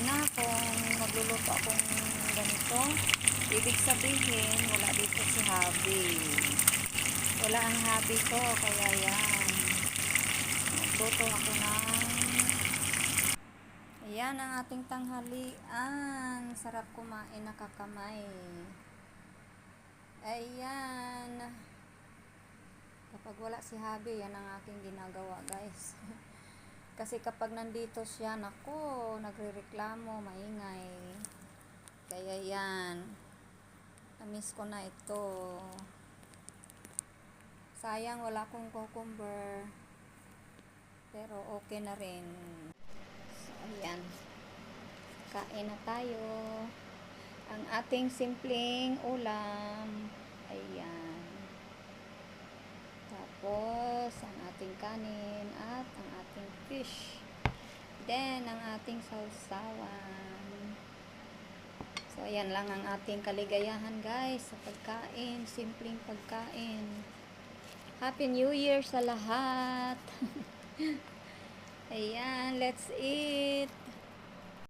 na kung magluluto akong ganito. Ibig sabihin, wala dito si hubby. Wala ang hubby ko, kaya yan. Magluto ako ng... Ayan ang ating tanghalian. Sarap kumain, nakakamay. Ayan. Kapag wala si hubby, yan ang aking ginagawa, guys. Kasi kapag nandito siya, nako, nagrereklamo, maingay. Kaya yan. Namiss ko na ito. Sayang, wala akong cucumber. Pero okay na rin. So, ayan. Kain na tayo. Ang ating simpleng ulam. Ayan. Tapos, ang ating kanin at ang ating fish. Then, ang ating sausawan. So, ayan lang ang ating kaligayahan, guys, sa pagkain. Simpleng pagkain. Happy New Year sa lahat! Ayan, let's eat!